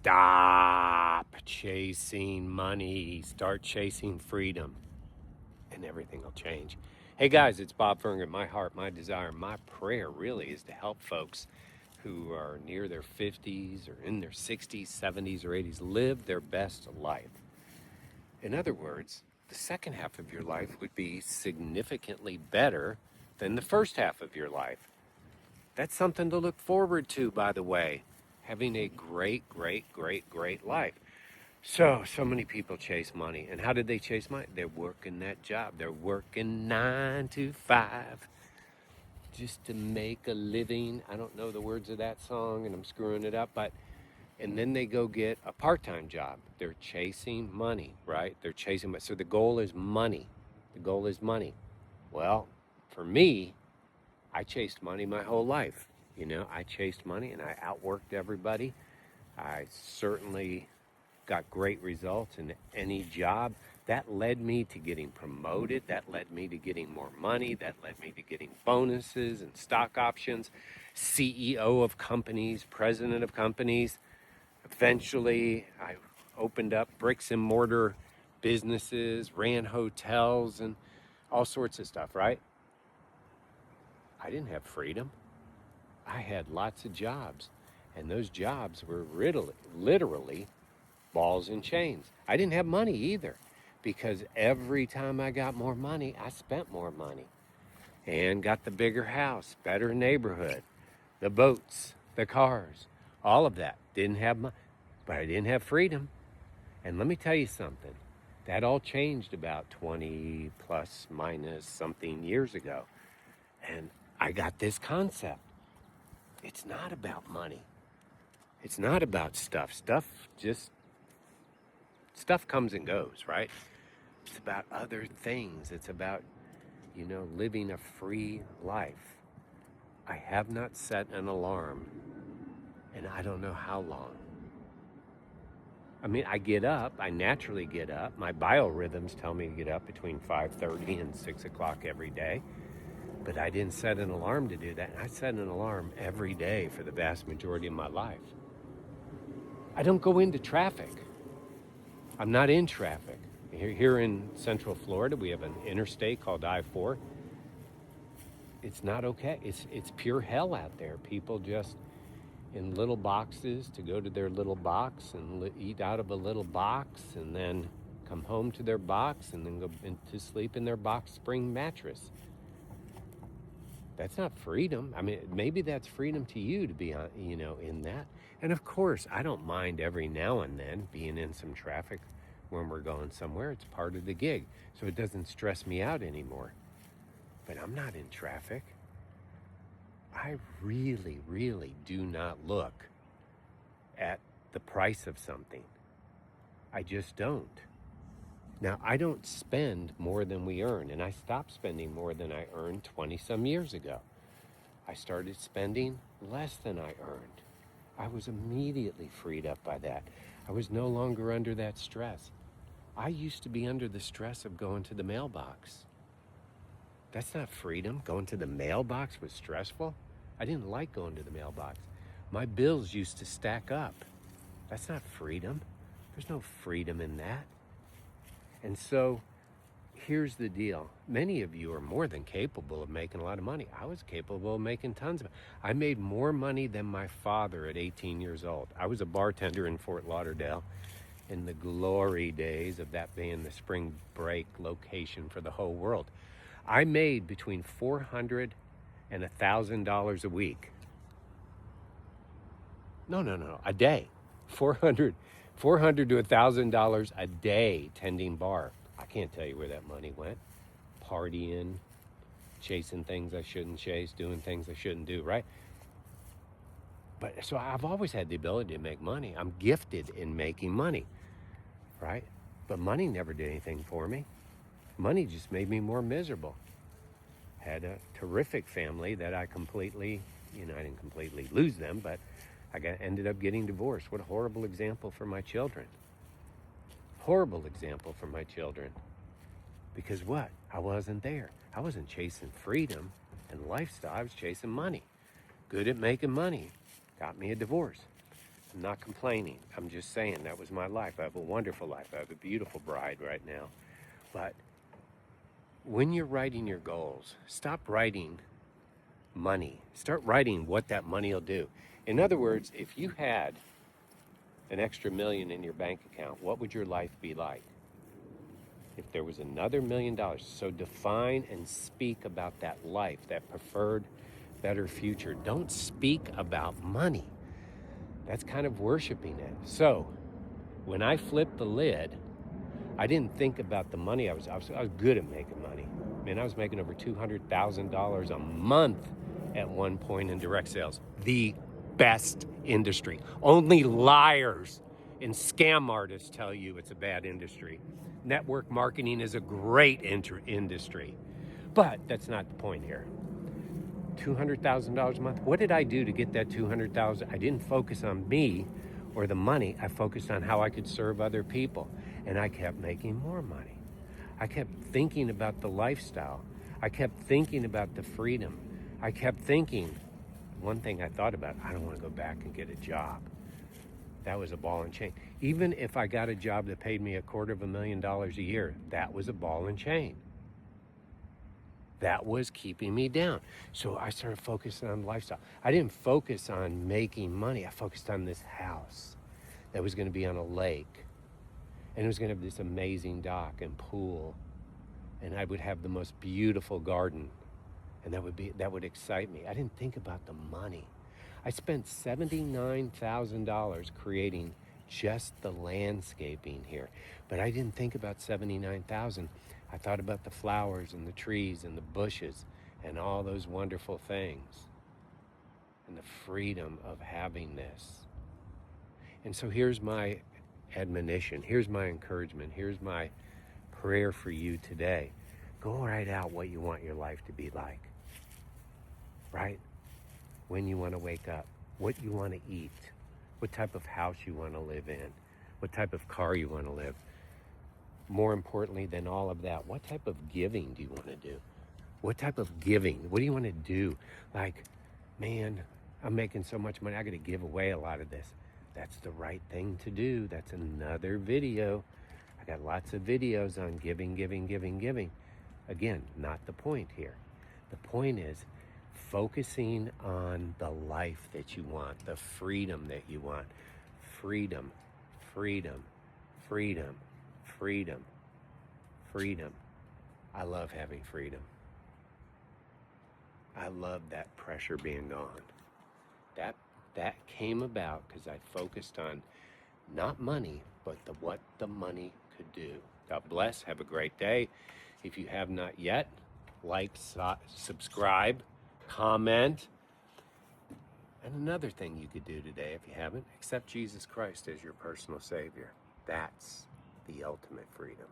Stop chasing money. Start chasing freedom, and everything will change. Hey guys, it's Bob Fernger. My heart, my desire, my prayer really is to help folks who are near their 50s or in their 60s, 70s, or 80s live their best life. In other words, the second half of your life would be significantly better than the first half of your life. That's something to look forward to, by the way. Having a great, great, great, great life. So many people chase money. And how did they chase money? They're working that job. They're working 9 to 5 just to make a living. I don't know the words of that song and I'm screwing it up, and then they go get a part-time job. They're chasing money, right? They're chasing, so the goal is money. The goal is money. Well, for me, I chased money my whole life. I chased money and I outworked everybody. I certainly got great results in any job. That led me to getting promoted. That led me to getting more money. That led me to getting bonuses and stock options, CEO of companies, president of companies. Eventually, I opened up bricks and mortar businesses, ran hotels, and all sorts of stuff, right? I didn't have freedom. I had lots of jobs, and those jobs were literally balls and chains. I didn't have money either, because every time I got more money, I spent more money and got the bigger house, better neighborhood, the boats, the cars, all of that. Didn't have money, but I didn't have freedom. And let me tell you something, that all changed about 20 plus minus something years ago. And I got this concept. It's not about money. It's not about stuff. Stuff comes and goes, right? It's about other things. It's about, living a free life. I have not set an alarm, and I don't know how long. I mean, I naturally get up. My biorhythms tell me to get up between 5:30 and 6 o'clock every day. But I didn't set an alarm to do that. I set an alarm every day for the vast majority of my life. I don't go into traffic. I'm not in traffic. Here in Central Florida, we have an interstate called I-4. It's not okay. It's pure hell out there. People just in little boxes to go to their little box and eat out of a little box and then come home to their box and then go to sleep in their box spring mattress. That's not freedom. I mean, maybe that's freedom to you to be, in that. And of course, I don't mind every now and then being in some traffic when we're going somewhere. It's part of the gig, so it doesn't stress me out anymore. But I'm not in traffic. I really, really do not look at the price of something. I just don't. Now, I don't spend more than we earn, and I stopped spending more than I earned 20 some years ago. I started spending less than I earned. I was immediately freed up by that. I was no longer under that stress. I used to be under the stress of going to the mailbox. That's not freedom. Going to the mailbox was stressful. I didn't like going to the mailbox. My bills used to stack up. That's not freedom. There's no freedom in that. And so here's the deal. Many of you are more than capable of making a lot of money. I was capable of making tons of it. I made more money than my father at 18 years old. I was a bartender in Fort Lauderdale in the glory days of that being the spring break location for the whole world. I made between $400 and $1,000 a week. No, a day. 400 to $1,000 a day tending bar. I can't tell you where that money went. Partying, chasing things I shouldn't chase, doing things I shouldn't do, right? But so I've always had the ability to make money. I'm gifted in making money, right? But money never did anything for me. Money just made me more miserable. Had a terrific family that I completely, I didn't completely lose them, but ended up getting divorced. What a horrible example for my children. Horrible example for my children. Because what? I wasn't there. I wasn't chasing freedom and lifestyle. I was chasing money. Good at making money. Got me a divorce. I'm not complaining. I'm just saying that was my life. I have a wonderful life. I have a beautiful bride right now. But when you're writing your goals, stop writing money. Start writing what that money will do. In other words, if you had an extra million in your bank account, what would your life be like? If there was another $1 million. So define and speak about that life, that preferred, better future. Don't speak about money. That's kind of worshiping it. So when I flipped the lid, I didn't think about the money. I was good at making money. Man, I was making over $200,000 a month at one point in direct sales. The best industry. Only liars and scam artists tell you it's a bad industry. Network marketing is a great industry. But that's not the point here. $200,000 a month. What did I do to get that $200,000? I didn't focus on me or the money. I focused on how I could serve other people. And I kept making more money. I kept thinking about the lifestyle. I kept thinking about the freedom. I kept thinking, one thing I thought about, I don't want to go back and get a job. That was a ball and chain. Even if I got a job that paid me $250,000 a year, that was a ball and chain. That was keeping me down. So I started focusing on lifestyle. I didn't focus on making money. I focused on this house that was going to be on a lake. And it was going to have this amazing dock and pool. And I would have the most beautiful garden. And that would excite me. I didn't think about the money. I spent $79,000 creating just the landscaping here. But I didn't think about $79,000. I thought about the flowers and the trees and the bushes and all those wonderful things and the freedom of having this. And so here's my admonition. Here's my encouragement. Here's my prayer for you today. Go write out what you want your life to be like. Right? When you want to wake up, what you want to eat, what type of house you want to live in, what type of car you want to live. More importantly than all of that, what type of giving do you want to do? What type of giving? What do you want to do? Like, man, I'm making so much money, I got to give away a lot of this. That's the right thing to do. That's another video. I got lots of videos on giving. Again, not the point here. The point is focusing on the life that you want, the freedom that you want. Freedom. I love having freedom. I love that pressure being gone. That came about because I focused on not money, but what the money could do. God bless. Have a great day. If you have not yet, like, subscribe, comment. And another thing you could do today, if you haven't, accept Jesus Christ as your personal Savior. That's the ultimate freedom.